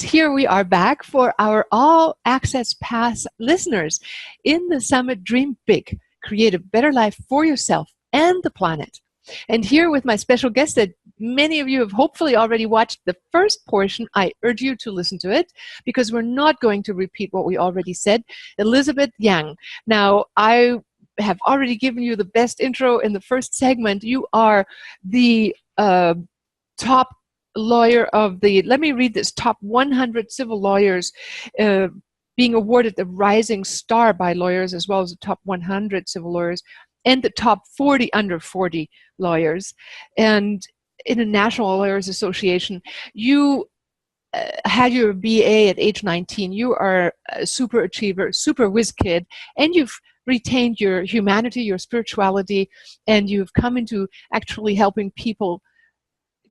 here we are back for our All Access Pass listeners in the Summit Dream Big, create a better life for yourself and the planet. And here with my special guest that many of you have hopefully already watched the first portion. I urge you to listen to it because we're not going to repeat what we already said. Elizabeth Yang. Now, I have already given you the best intro in the first segment. You are the top lawyer of the, let me read this, top 100 civil lawyers being awarded the Rising Star by lawyers, as well as the top 100 civil lawyers and the top 40 under 40 lawyers. And in a National Lawyers Association, you had your BA at age 19. You are a super achiever, super whiz kid, and you've retained your humanity, your spirituality, and you've come into actually helping people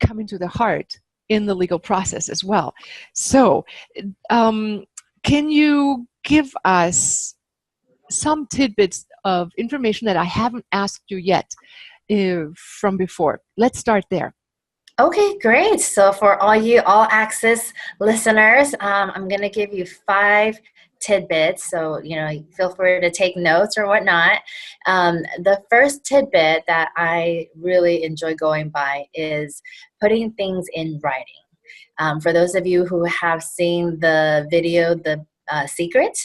come into the heart in the legal process as well. So can you give us some tidbits of information that I haven't asked you yet from before? Let's start there. Okay, great. So for all you All Access listeners, I'm going to give you 5 tidbits. So, feel free to take notes or whatnot. The first tidbit that I really enjoy going by is putting things in writing. For those of you who have seen the video, The Secret,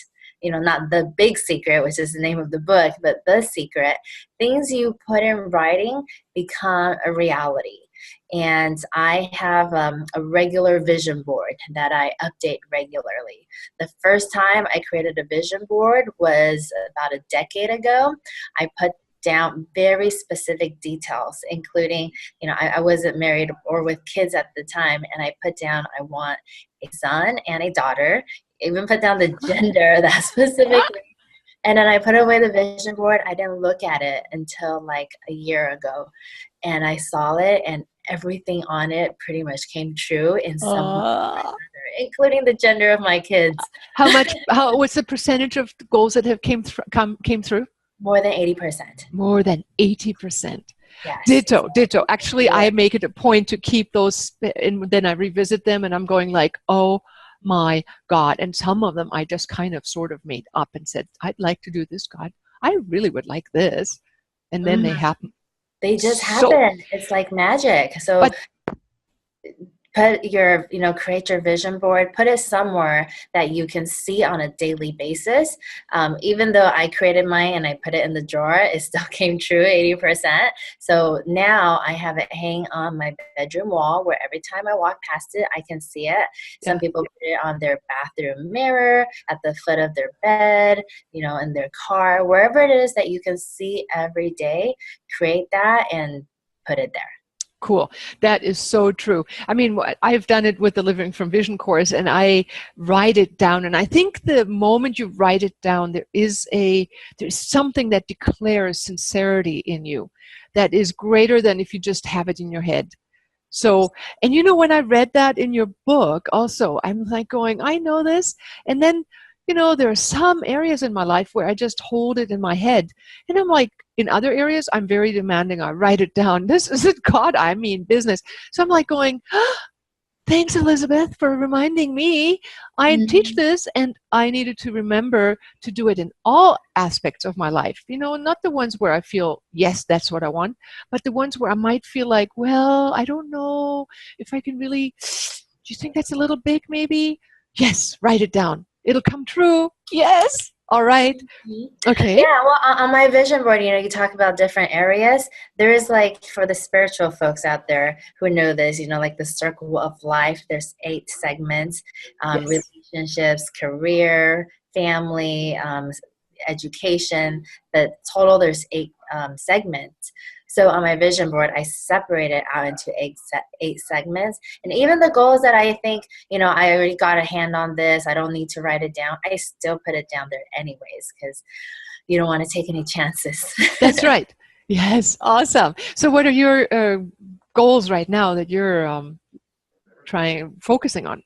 not The Big Secret, which is the name of the book, but The Secret, things you put in writing become a reality. And I have a regular vision board that I update regularly. The first time I created a vision board was about a decade ago. I put down very specific details, including, I wasn't married or with kids at the time, and I put down I want a son and a daughter, even put down the gender that specifically. And then I put away the vision board. I didn't look at it until like a year ago. And I saw it, and everything on it pretty much came true in some way or another, including the gender of my kids. What's the percentage of the goals that have came through? More than 80%. More than 80%. Yes. Ditto. Actually, yeah. I make it a point to keep those, and then I revisit them, and I'm going like, oh my God. And some of them I just kind of sort of made up and said, I'd like to do this, God. I really would like this. And then they happen. They just happen. It's like magic. So put your, create your vision board, put it somewhere that you can see on a daily basis. Even though I created mine and I put it in the drawer, it still came true 80%. So now I have it hang on my bedroom wall where every time I walk past it, I can see it. Some people put it on their bathroom mirror, at the foot of their bed, in their car, wherever it is that you can see every day, create that and put it there. Cool. That is so true. I mean, I've done it with the Living from Vision course, and I write it down. And I think the moment you write it down, there's something that declares sincerity in you that is greater than if you just have it in your head. So, and when I read that in your book also, I'm like going, I know this. And then, there are some areas in my life where I just hold it in my head. And I'm like, in other areas, I'm very demanding. I write it down. This isn't God, I mean business. So I'm like going, thanks, Elizabeth, for reminding me. I teach this, and I needed to remember to do it in all aspects of my life. Not the ones where I feel, yes, that's what I want, but the ones where I might feel like, well, I don't know if I can really, do you think that's a little big maybe? Yes, write it down. It'll come true. Yes. All right. Okay. Yeah. Well, on my vision board, you talk about different areas. There is, like, for the spiritual folks out there who know this, like the circle of life, there's 8 segments, relationships, career, family, education. The total, there's 8 segments. So on my vision board, I separate it out into 8 segments. And even the goals that I think, I already got a hand on this, I don't need to write it down, I still put it down there anyways, because you don't want to take any chances. That's right. Yes. Awesome. So what are your goals right now that you're focusing on?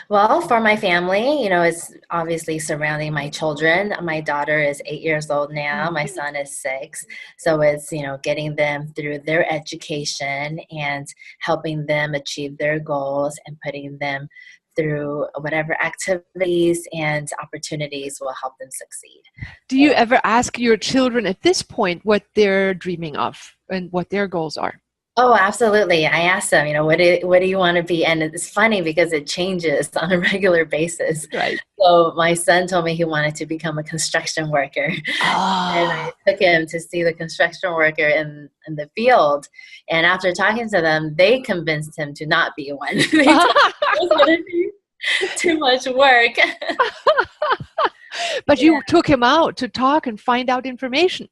Well, for my family, it's obviously surrounding my children. My daughter is 8 years old now. My son is 6. So it's, getting them through their education and helping them achieve their goals and putting them through whatever activities and opportunities will help them succeed. Do you ever ask your children at this point what they're dreaming of and what their goals are? Oh, absolutely. I asked them, what do you want to be? And it's funny because it changes on a regular basis. Right. So my son told me he wanted to become a construction worker. And I Ah. took him to see the construction worker in the field. And after talking to them, they convinced him to not be one. They told him it was going to be too much work. But Yeah, you took him out to talk and find out information.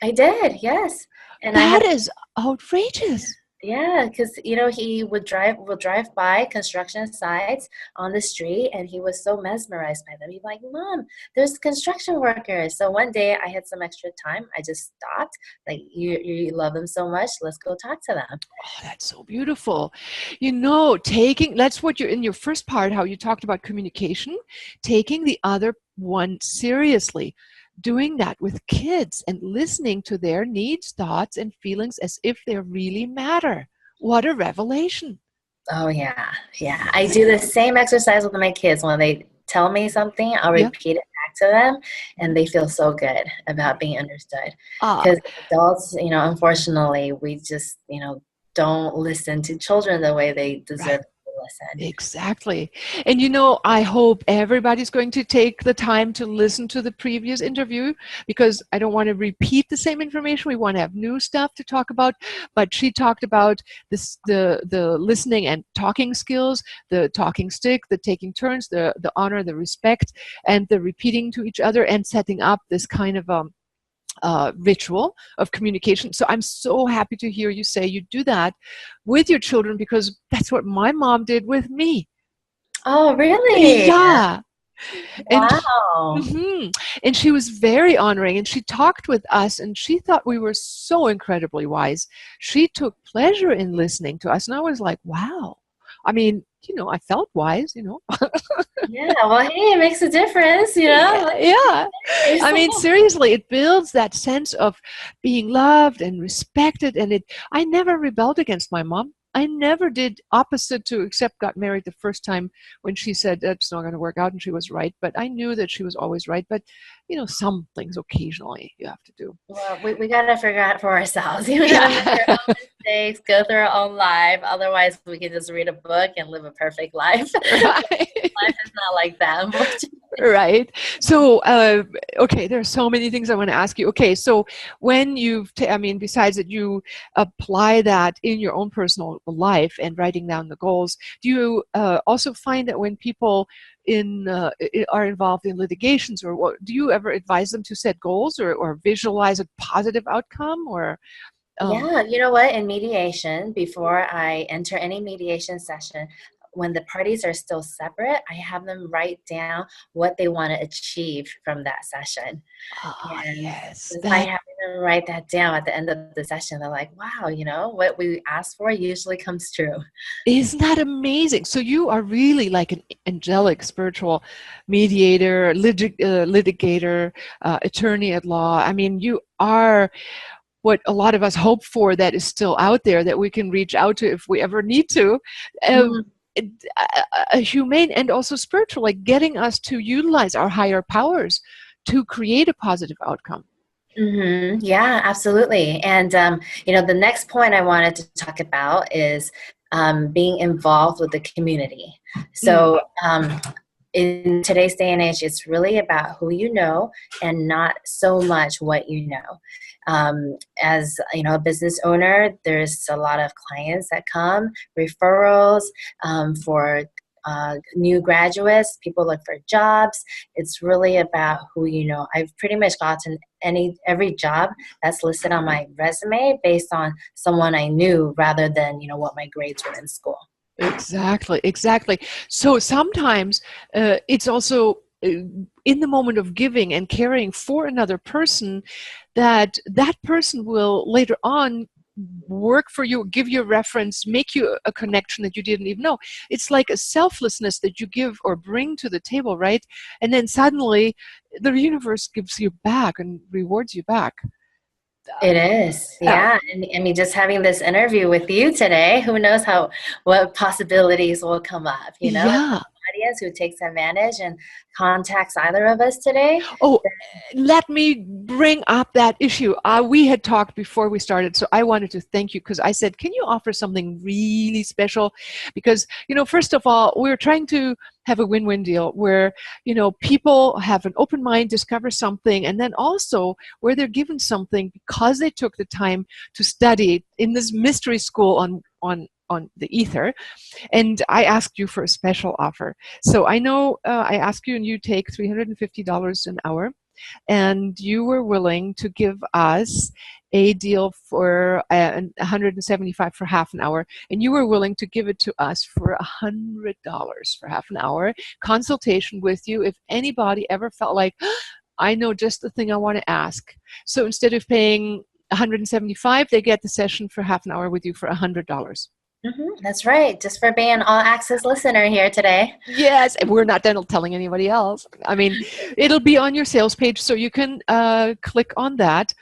I did, yes. And I That had is outrageous. Yeah, because he will drive by construction sites on the street, and he was so mesmerized by them. He's like, "Mom, there's construction workers." So one day I had some extra time. I just stopped. Like, you love them so much, let's go talk to them. Oh, that's so beautiful. That's what you're in your first part, how you talked about communication, taking the other one seriously, doing that with kids and listening to their needs, thoughts, and feelings as if they really matter. What a revelation. Oh yeah, yeah. I do the same exercise with my kids. When they tell me something, I'll Yeah. repeat it back to them, and they feel so good about being understood. Ah, Because adults, unfortunately, we just, don't listen to children the way they right. deserve to listen. Exactly. And I hope everybody's going to take the time to listen to the previous interview, because I don't want to repeat the same information. We want to have new stuff to talk about. But she talked about the listening and talking skills, the talking stick, the taking turns, the honor, the respect, and the repeating to each other, and setting up this kind of ritual of communication. So I'm so happy to hear you say you do that with your children, because that's what my mom did with me. Oh, really? Yeah. And Wow. mhm. And she was very honoring, and she talked with us, and she thought we were so incredibly wise. She took pleasure in listening to us, and I was like, wow. I mean, I felt wise. Yeah. Well, hey, it makes a difference, Yeah, yeah. I mean, Like, seriously, it builds that sense of being loved and respected. And I never rebelled against my mom. I never did opposite to, except got married the first time when she said that's not going to work out, and she was right. But I knew that she was always right. But, some things occasionally you have to do. well, we got to figure out for ourselves. We got to make our Yeah. own mistakes, go through our own life. Otherwise, we can just read a book and live a perfect life. Right. Life is not like that, unfortunately. Right. So, okay, there are so many things I want to ask you. Okay, so when besides that you apply that in your own personal life and writing down the goals, do you also find that when people are involved in litigations, or what, do you ever advise them to set goals, or visualize a positive outcome, or Yeah, you know what? In mediation, before I enter any mediation session, when the parties are still separate, I have them write down what they want to achieve from that session. And yes, just by that having them write that down at the end of the session, they're like, wow, what we asked for usually comes true. isn't that amazing? So you are really like an angelic spiritual mediator, litigator, attorney at law. I mean, you are what a lot of us hope for, that is still out there, that we can reach out to if we ever need to. Uh, Mhm. a humane and also spiritual, like getting us to utilize our higher powers to create a positive outcome. Yeah, absolutely. And, the next point I wanted to talk about is being involved with the community. Mm. So, in today's day and age, it's really about who you know and not so much what you know. As a business owner, there's a lot of clients that come, referrals for new graduates, people look for jobs. It's really about who you know. I've pretty much gotten every job that's listed on my resume based on someone I knew rather than what my grades were in school. Exactly, exactly. So sometimes it's also in the moment of giving and caring for another person, that person will later on work for you, give you a reference, make you a connection that you didn't even know. It's like a selflessness that you give or bring to the table, right? And then suddenly the universe gives you back and rewards you back. It is, Uh, yeah. And I mean, just having this interview with you today, who knows what possibilities will come up, yeah. audience who takes advantage and contacts either of us today. Oh, let me bring up that issue. We had talked before we started, so I wanted to thank you because I said, can you offer something really special? Because, first of all, we're trying to have a win-win deal where, people have an open mind, discover something, and then also where they're given something because they took the time to study in this mystery school on the ether. And I asked you for a special offer. So I know I asked you and you take $350 an hour, and you were willing to give us a deal for $175 for half an hour, and you were willing to give it to us for $100 for half an hour consultation with you if anybody ever felt like, I know just the thing I want to ask. So instead of paying $175, they get the session for half an hour with you for $100. That's right. Just for being an all access listener here today. Yes, and we're not telling anybody else. I mean, it'll be on your sales page, so you can click on that.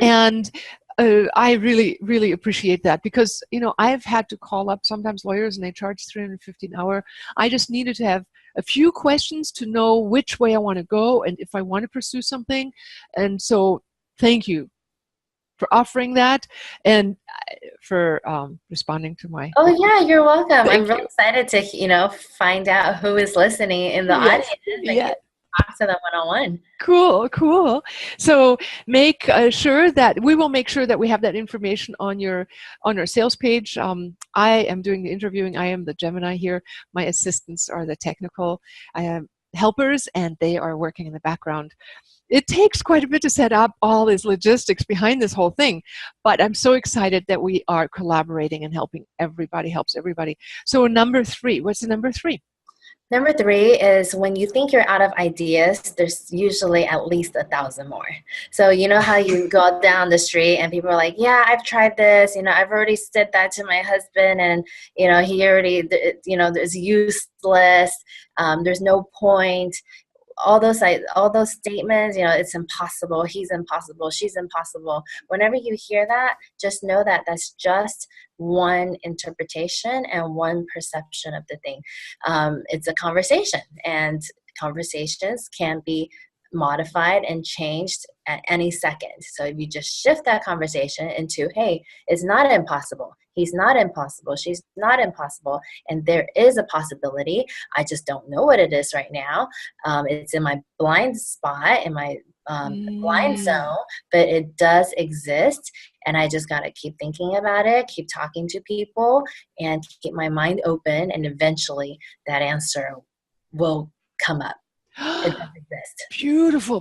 And I really, really appreciate that because, I've had to call up sometimes lawyers and they charge $350 an hour. I just needed to have a few questions to know which way I want to go and if I want to pursue something. And so thank you for offering that and for responding to my Oh yeah, you're welcome. I'm thank really you. excited to find out who is listening in the Yes. audience and Yeah. get to talk to them one-on-one. Cool. So make sure that we will make sure that we have that information on our sales page. I am doing the interviewing. I am the Gemini here. My assistants are the technical helpers, and they are working in the background. It takes quite a bit to set up all these logistics behind this whole thing, but I'm so excited that we are collaborating and helping everybody, helps everybody. So number 3, what's the number 3? Number 3 is when you think you're out of ideas, there's usually at least 1,000 more. So you know how you go down the street and people are like, yeah, I've tried this, I've already said that to my husband and, he already, it's useless. There's no point. All those statements, it's impossible, he's impossible, she's impossible. Whenever you hear that, just know that that's just one interpretation and one perception of the thing. It's a conversation, and conversations can be modified and changed at any second. So if you just shift that conversation into, hey, it's not impossible, he's not impossible, she's not impossible, and there is a possibility, I just don't know what it is right now. It's in my blind spot, in my blind zone, but it does exist, and I just got to keep thinking about it, keep talking to people, and keep my mind open, and eventually that answer will come up. It does exist.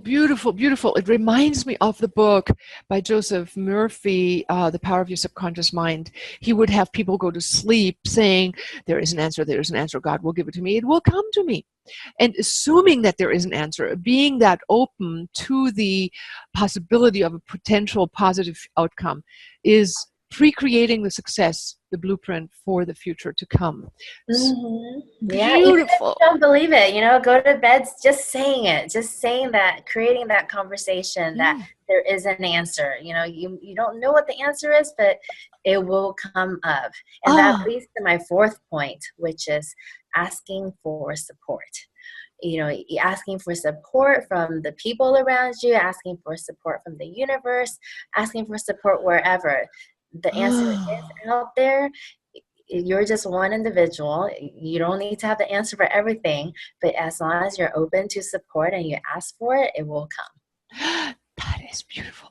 Beautiful. It reminds me of the book by Joseph Murphy, The Power of Your Subconscious Mind. He would have people go to sleep saying, there is an answer, God will give it to me, it will come to me. And assuming that there is an answer, being that open to the possibility of a potential positive outcome is pre-creating the success, the blueprint for the future to come. Yeah, even if you don't believe it, go to bed just saying it, just saying that, creating that conversation that there is an answer. You don't know what the answer is, but it will come up. And that leads to my 4th point, which is asking for support. Asking for support from the people around you, asking for support from the universe, asking for support wherever. The answer is out there. You're just one individual. You don't need to have the answer for everything, but as long as you're open to support and you ask for it, it will come. That is beautiful.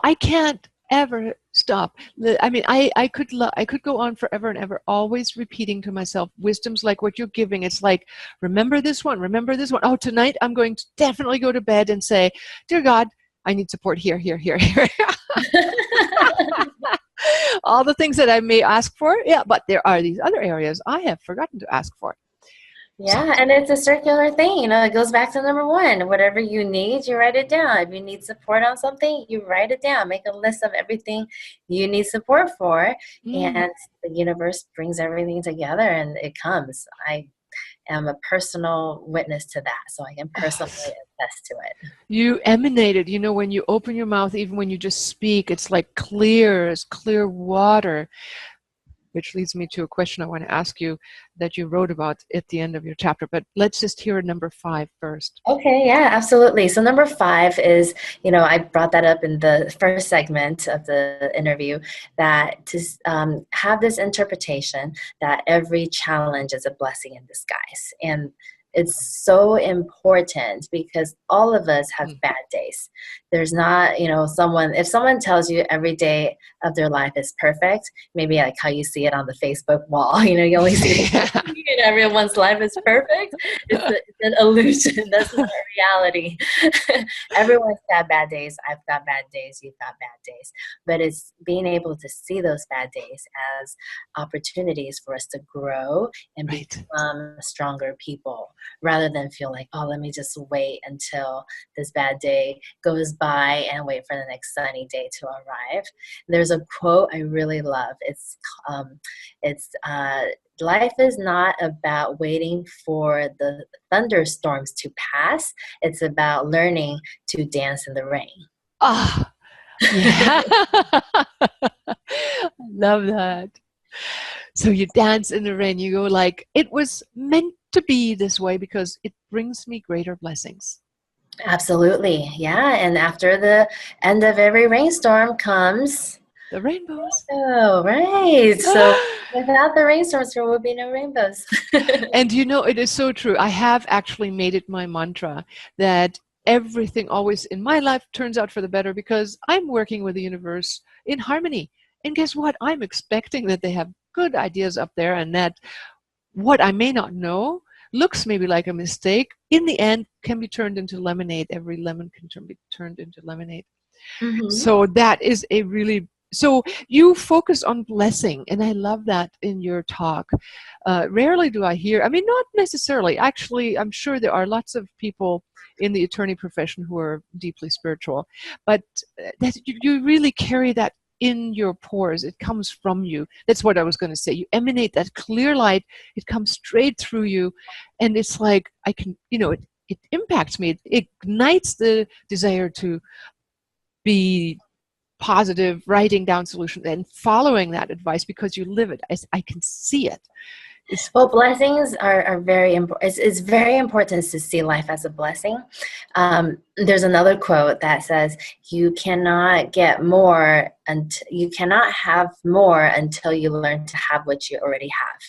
I can't ever stop. I mean, I could go on forever and ever, always repeating to myself wisdoms like what you're giving. It's like, remember this one. Oh, tonight I'm going to definitely go to bed and say, dear God, I need support here. All the things that I may ask for, but there are these other areas I have forgotten to ask for. Yeah, and it's a circular thing. It goes back to number 1. Whatever you need, you write it down. If you need support on something, you write it down. Make a list of everything you need support for, and the universe brings everything together and it comes. I am a personal witness to that, so I can personally attest to it. You emanated, when you open your mouth, even when you just speak, it's like clear as clear water. which leads me to a question I want to ask you that you wrote about at the end of your chapter. But let's just hear number 5 first. Okay, yeah, absolutely. So number 5 is, I brought that up in the first segment of the interview, that to have this interpretation that every challenge is a blessing in disguise. And it's so important because all of us have bad days. There's not, if someone tells you every day of their life is perfect, maybe like how you see it on the Facebook wall, you only see the and everyone's life is perfect. It's an illusion. That's not reality. Everyone's got bad days. I've got bad days. You've got bad days. But it's being able to see those bad days as opportunities for us to grow and become stronger people, rather than feel like, oh, let me just wait until this bad day goes by and wait for the next sunny day to arrive. There's a quote I really love. It's life is not about waiting for the thunderstorms to pass. It's about learning to dance in the rain. Ah, yeah. Love that. So you dance in the rain. You go like, it was meant to be this way because it brings me greater blessings. Absolutely. Yeah. And after the end of every rainstorm comes the rainbows. Oh, right. So without the rainstorms, there will be no rainbows. And it is so true. I have actually made it my mantra that everything always in my life turns out for the better because I'm working with the universe in harmony. And guess what? I'm expecting that they have good ideas up there, and that what I may not know looks maybe like a mistake, in the end can be turned into lemonade. Every lemon can be turned into lemonade. Mm-hmm. So that is a really... So you focus on blessing, and I love that in your talk. Rarely do I hear, not necessarily. Actually, I'm sure there are lots of people in the attorney profession who are deeply spiritual, but that you really carry that in your pores. It comes from you. That's what I was going to say. You emanate that clear light. It comes straight through you, and it's like I can, it impacts me. It ignites the desire to be positive, writing down solutions and following that advice because you live it. I can see it. Well, blessings are very important. It's very important to see life as a blessing. There's another quote that says, "You cannot get more, and you cannot have more until you learn to have what you already have.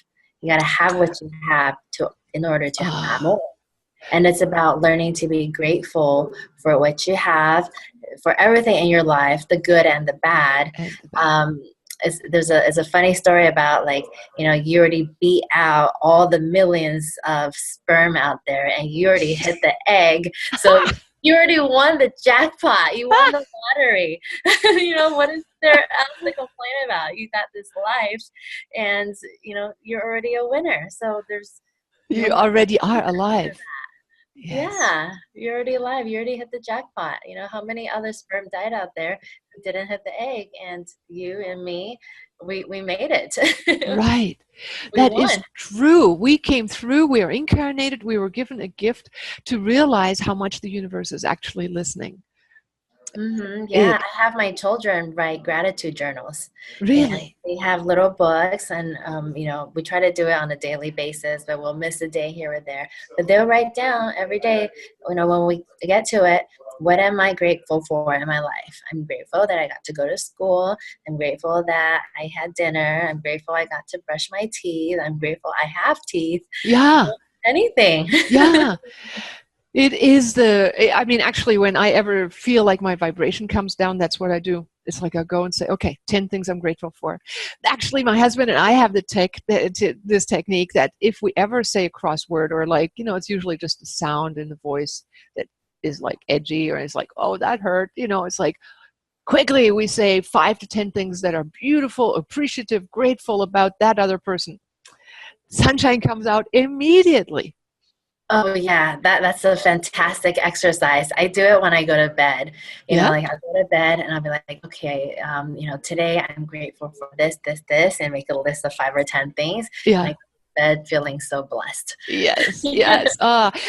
You got to have what you have in order to have more." And it's about learning to be grateful for what you have, for everything in your life, the good and the bad. There's a funny story about, like, you already beat out all the millions of sperm out there and you already hit the egg. So you already won the jackpot. You won the lottery. What is there else to complain about? You got this life and, you're already a winner. So you already are alive. Yes. Yeah, you're already alive. You already hit the jackpot. How many other sperm died out there who didn't hit the egg, and you and me, we made it. Right. That is true. We came through. We are incarnated. We were given a gift to realize how much the universe is actually listening. Mm-hmm. Yeah, I have my children write gratitude journals. Really? They have little books, and we try to do it on a daily basis, but we'll miss a day here or there. But they'll write down every day, when we get to it, what am I grateful for in my life? I'm grateful that I got to go to school. I'm grateful that I had dinner. I'm grateful I got to brush my teeth. I'm grateful I have teeth. Yeah. Anything. Yeah. It is actually, when I ever feel like my vibration comes down, that's what I do. It's like I go and say, okay, 10 things I'm grateful for. Actually, my husband and I have this technique that if we ever say a crossword, or it's usually just a sound in the voice that is like edgy, or it's like, oh, that hurt. It's like, quickly we say 5 to 10 things that are beautiful, appreciative, grateful about that other person. Sunshine comes out immediately. Oh yeah, that's a fantastic exercise. I do it when I go to bed. I'll go to bed and I'll be like, okay, today I'm grateful for this, and make a list of 5 or 10 things. Yeah. And I go to bed feeling so blessed. Yes, yes.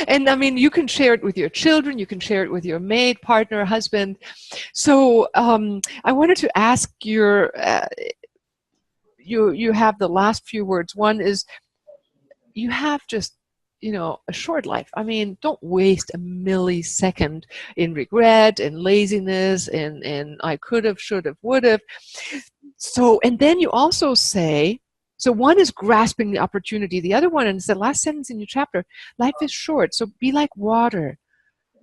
And you can share it with your children. You can share it with your mate, partner, husband. So I wanted to ask you have the last few words. One is, you have just, a short life. I mean, don't waste a millisecond in regret and laziness and I could have, should have, would have. So, and then you also say, so one is grasping the opportunity. The other one, and it's the last sentence in your chapter, life is short, so be like water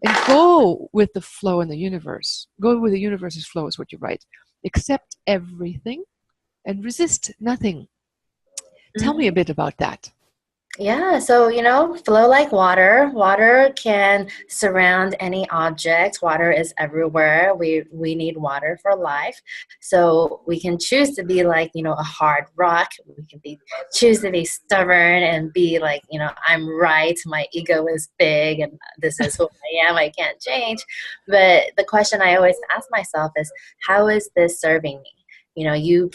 and go with the flow in the universe. Go with the universe's flow is what you write. Accept everything and resist nothing. Tell me a Mhm. bit about that. Yeah, so flow like water. Water can surround any object. Water is everywhere. We need water for life. So we can choose to be like, a hard rock. We can choose to be stubborn and be like, I'm right. My ego is big and this is who I am. I can't change. But the question I always ask myself is, how is this serving me? You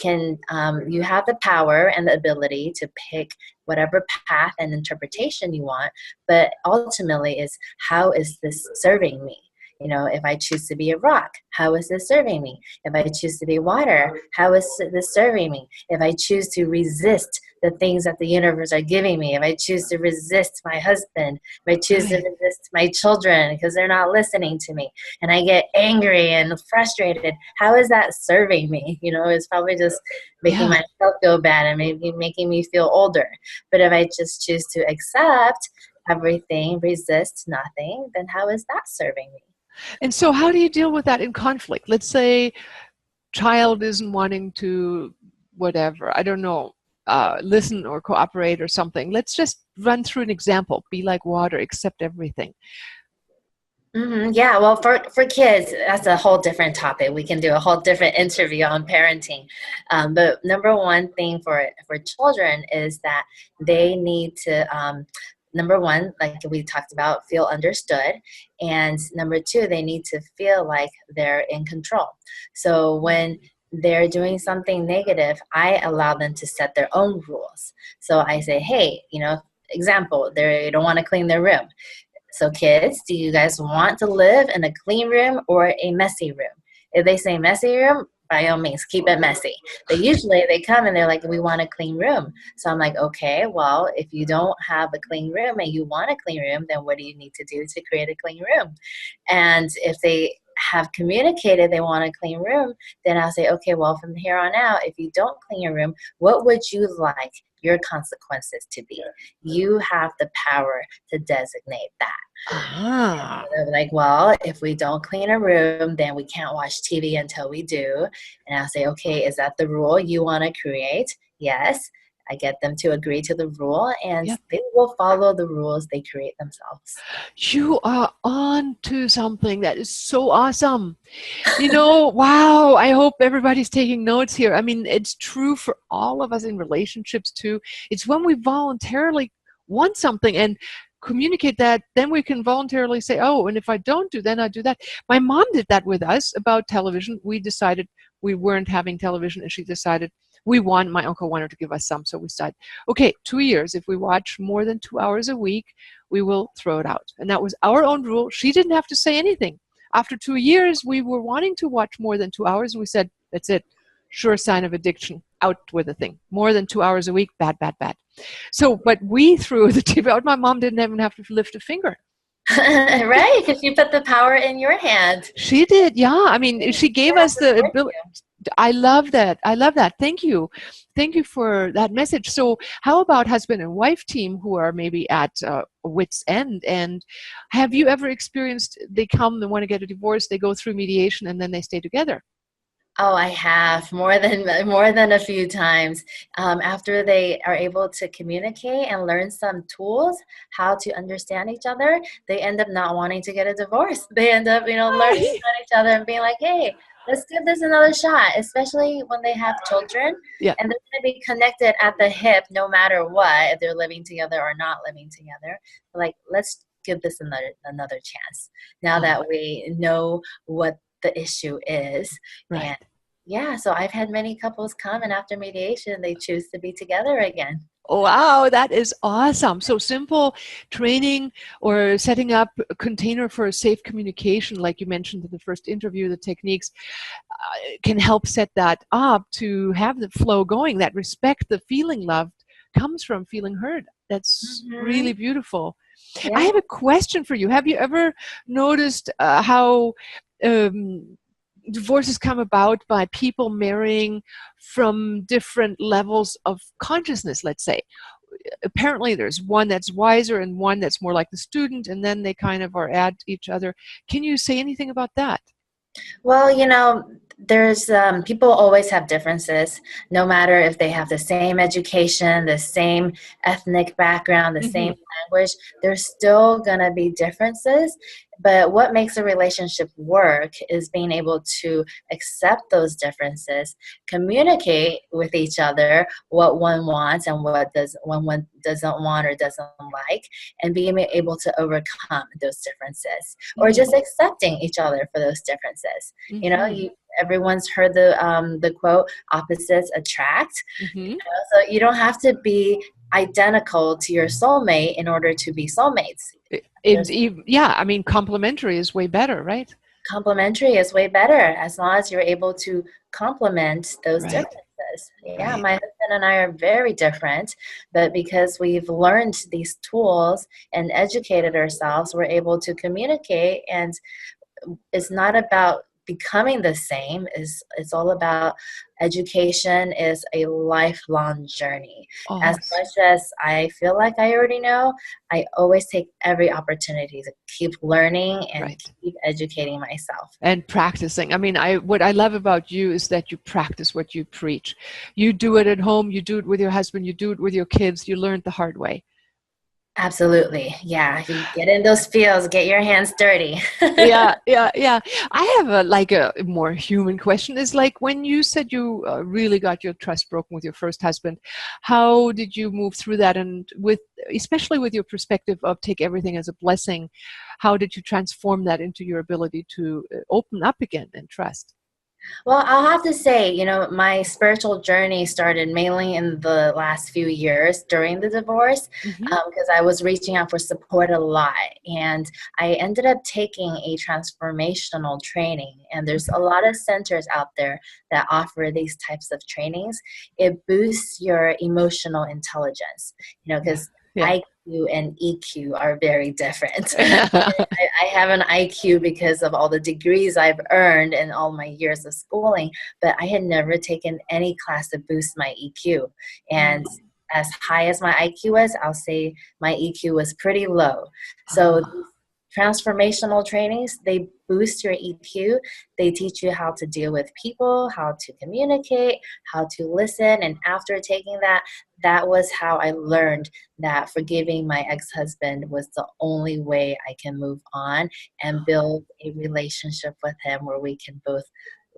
have the power and the ability to pick whatever path and interpretation you want, but ultimately is, how is this serving me? If I choose to be a rock, how is this serving me? If I choose to be water, how is this serving me? If I choose to resist the things that the universe are giving me, if I choose to resist my husband, if I choose to Right. resist my children because they're not listening to me, and I get angry and frustrated, how is that serving me? It's probably just making Yeah. myself feel bad and maybe making me feel older. But if I just choose to accept everything, resist nothing, then how is that serving me? And so how do you deal with that in conflict? Let's say child isn't wanting to, whatever, I don't know, listen or cooperate or something. Let's just run through an example. Be like water, accept everything. Yeah, well, for kids, that's a whole different topic. We can do a whole different interview on parenting. But number one thing for children is that they need to, number one, like we talked about, feel understood. And number two, they need to feel like they're in control. So when they're doing something negative, I allow them to set their own rules. So I say, hey, example, they don't want to clean their room. So kids, do you guys want to live in a clean room or a messy room? If they say messy room, by all means, keep it messy. But usually they come and they're like, we want a clean room. So I'm like, okay, well, if you don't have a clean room and you want a clean room, then what do you need to do to create a clean room? And if they have communicated they want a clean room, then I'll say, okay, well, from here on out, if you don't clean your room, what would you like your consequences to be? You have the power to designate that. Ah. They're like, well, if we don't clean a room, then we can't watch TV until we do. And I'll say, okay, is that the rule you want to create? Yes. I get them to agree to the rule, and Yep. they will follow the rules they create themselves. You are on to something that is so awesome. Wow, I hope everybody's taking notes here. I mean, it's true for all of us in relationships too. It's when we voluntarily want something and communicate that, then we can voluntarily say, oh, and if I don't do, then I do that. My mom did that with us about television. We decided we weren't having television, and she decided my uncle wanted to give us some. So we said, okay, 2 years, if we watch more than 2 hours a week, we will throw it out. And that was our own rule. She didn't have to say anything. After 2 years, we were wanting to watch more than 2 hours, and we said, that's it. Sure sign of addiction. Out with the thing. More than 2 hours a week, bad, bad, bad. So, but we threw the TV out. My mom didn't even have to lift a finger. Right, because you put the power in your hand. She did, yeah. I mean, she gave Yeah, us the ability. I love that. I love that. Thank you. Thank you for that message. So, how about husband and wife team who are maybe at wit's end? And have you ever experienced they come, they want to get a divorce, they go through mediation, and then they stay together? Oh, I have more than a few times. After they are able to communicate and learn some tools how to understand each other, they end up not wanting to get a divorce. They end up, learning about each other and being like, "Hey, let's give this another shot." Especially when they have children, Yeah. and they're going to be connected at the hip, no matter what, if they're living together or not living together. Like, let's give this another chance. Now Oh, that we know what the issue is. And right. yeah, so I've had many couples come, and after mediation, they choose to be together again. Wow, that is awesome. So simple training or setting up a container for safe communication, like you mentioned in the first interview, the techniques can help set that up to have the flow going. That respect, the feeling loved, comes from feeling heard. That's really Hmm. beautiful. I Yeah. have a question for you. Have you ever noticed how um, divorces come about by people marrying from different levels of consciousness, let's say? Apparently there's one that's wiser and one that's more like the student, and then they kind of are at each other. Can you say anything about that? Well, there's people always have differences, no matter if they have the same education, the same ethnic background, the Hmm. same language, there's still going to be differences. But what makes a relationship work is being able to accept those differences, communicate with each other what one wants and what does one doesn't want or doesn't like, and being able to overcome those differences, or just accepting each other for those differences. Hmm. You everyone's heard the quote, opposites attract. Hmm. So you don't have to be identical to your soulmate in order to be soulmates. There's Yeah, I mean, complementary is way better, right? Complementary is way better as long as you're able to complement those Right, differences. Yeah, right. my husband and I are very different, but because we've learned these tools and educated ourselves, we're able to communicate. And it's not about becoming the same, is it's all about education is a lifelong journey. As Oh, much as I feel like I already know, I always take every opportunity to keep learning and right. keep educating myself. And practicing. I mean, what I love about you is that you practice what you preach. You do it at home, you do it with your husband, you do it with your kids, you learned the hard way. Absolutely. Yeah, you get in those fields, get your hands dirty. Yeah, yeah, yeah. I have a more human question. Is like when you said you really got your trust broken with your first husband, how did you move through that? And with especially with your perspective of take everything as a blessing, how did you transform that into your ability to open up again and trust? Well, I'll have to say, my spiritual journey started mainly in the last few years during the divorce, Hmm. because I was reaching out for support a lot. And I ended up taking a transformational training. And there's a lot of centers out there that offer these types of trainings. It boosts your emotional intelligence, Yeah, because yeah. IQ and EQ are very different. I have an IQ because of all the degrees I've earned and all my years of schooling, but I had never taken any class to boost my EQ. And Mm. as high as my IQ was, I'll say my EQ was pretty low. So Ah, these transformational trainings, they boost your EQ. They teach you how to deal with people, how to communicate, how to listen. And after taking that, that was how I learned that forgiving my ex-husband was the only way I can move on and build a relationship with him where we can both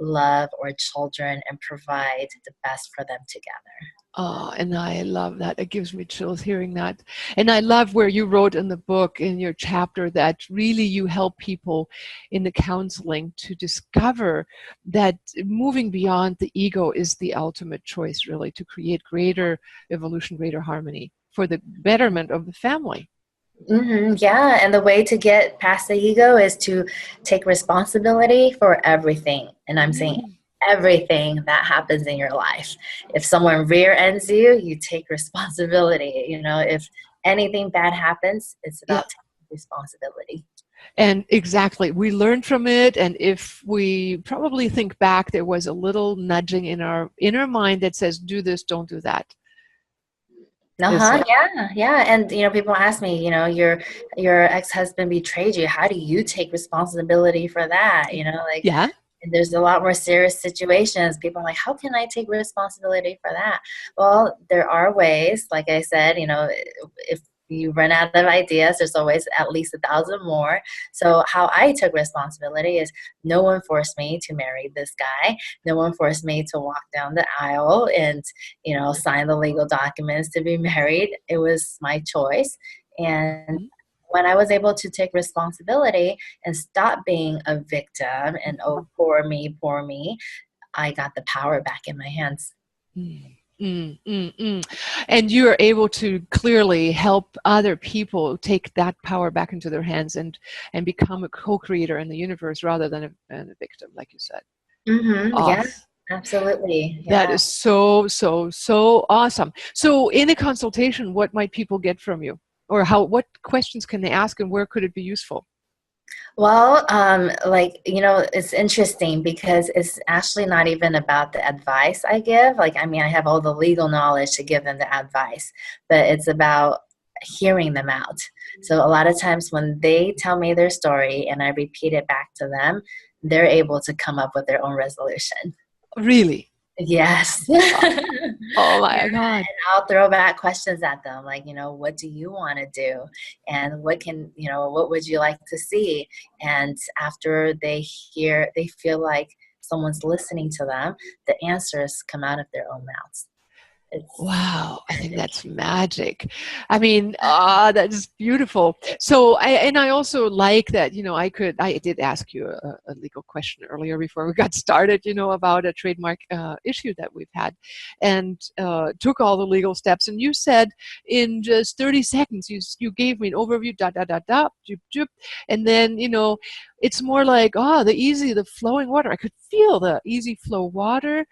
love our children and provide the best for them together. oh, and I love that. It gives me chills hearing that. And I love where you wrote in the book, in your chapter, that really you help people in the counseling to discover that moving beyond the ego is the ultimate choice, really, to create greater evolution, greater harmony for the betterment of the family. Yeah, and the way to get past the ego is to take responsibility for everything. And I'm saying Mm. everything that happens in your life. If someone rear ends you, you take responsibility. If anything bad happens, it's Yeah. about taking responsibility. And exactly, we learn from it. And if we probably think back, there was a little nudging in our inner mind that says, do this, don't do that. Is Uh-huh, it? yeah, yeah. And people ask me, your ex-husband betrayed you. How do you take responsibility for that? Like, Yeah. and there's a lot more serious situations. People are like, how can I take responsibility for that? Well, there are ways. Like I said, if you run out of ideas, there's always at least 1,000 more. So how I took responsibility is no one forced me to marry this guy. No one forced me to walk down the aisle and, sign the legal documents to be married. It was my choice. And when I was able to take responsibility and stop being a victim and, oh, poor me, I got the power back in my hands. Mm. And you are able to clearly help other people take that power back into their hands and become a co-creator in the universe rather than a victim, like you said. Yeah, Awesome. absolutely. That Yeah. is so, so, so awesome. So in a consultation, what might people get from you? Or what questions can they ask and where could it be useful? Well, like, it's interesting because it's actually not even about the advice I give. Like, I mean, I have all the legal knowledge to give them the advice, but it's about hearing them out. So a lot of times when they tell me their story and I repeat it back to them, they're able to come up with their own resolution. Really? Yes. Uh, oh Yeah, my God. and I'll throw back questions at them like, what do you want to do? And what would you like to see? And after they feel like someone's listening to them, the answers come out of their own mouths. It's Wow, I think that's magic. I mean, that's beautiful. I also like that, I did ask you a legal question earlier before we got started, about a trademark issue that we've had and took all the legal steps. And you said in just 30 seconds, you gave me an overview, jup, jup. And then, it's more like, the flowing water. I could feel the easy flow water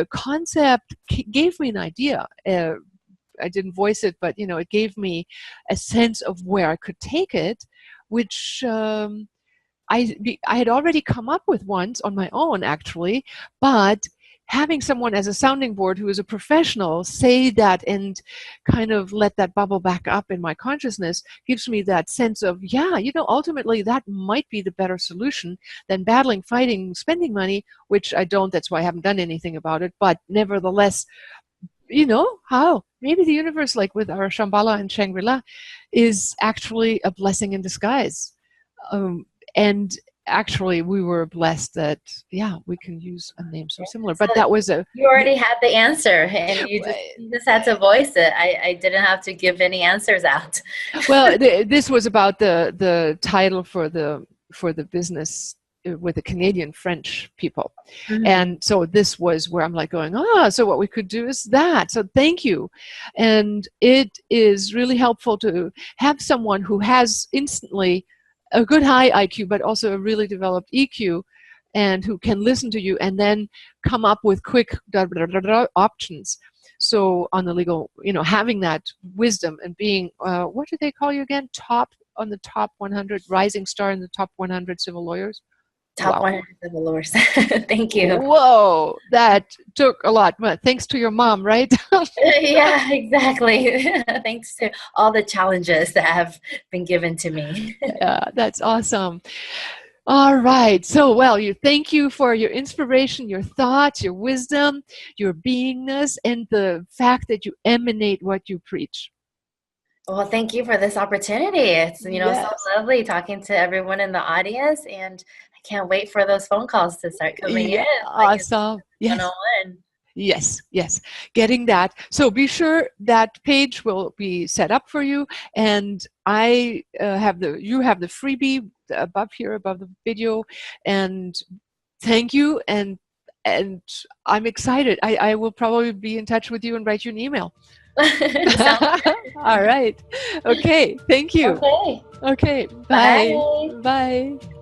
concept gave me an idea. I didn't voice it, but it gave me a sense of where I could take it, which I had already come up with once on my own, actually, but having someone as a sounding board who is a professional say that and kind of let that bubble back up in my consciousness gives me that sense of, yeah, ultimately that might be the better solution than battling, fighting, spending money, which I don't. That's why I haven't done anything about it. But nevertheless, how maybe the universe, like with our Shambhala and Shangri-La, is actually a blessing in disguise. Um, and actually, we were blessed that, yeah, we can use a name so similar. so But that was you already had the answer and you just had to voice it. I didn't have to give any answers out. well, this was about the title for the business with the Canadian French people. Mhm. And so this was where I'm like going, so what we could do is that. So thank you. And it is really helpful to have someone who has instantly a good high IQ, but also a really developed EQ, and who can listen to you and then come up with quick options. So on the legal, having that wisdom and being, what do they call you again? On the top 100, rising star in the top 100 civil lawyers. Top Wow. 100 civil lawyers. Thank you. Whoa, that took a lot. But thanks to your mom, right? Yeah, exactly. Thanks to all the challenges that have been given to me. Yeah, that's awesome. All right. So, well, thank you for your inspiration, your thoughts, your wisdom, your beingness, and the fact that you emanate what you preach. Well, thank you for this opportunity. It's, so Yes. lovely talking to everyone in the audience, and I can't wait for those phone calls to start coming in, Yeah. so I can Awesome. one Yes. on one. Yes, yes, getting that. So be sure that page will be set up for you, and you have the freebie above here, above the video, and thank you, and I'm excited. I will probably be in touch with you and write you an email. Sounds All right. Okay. Thank you. okay. Okay. Bye. Bye. Bye.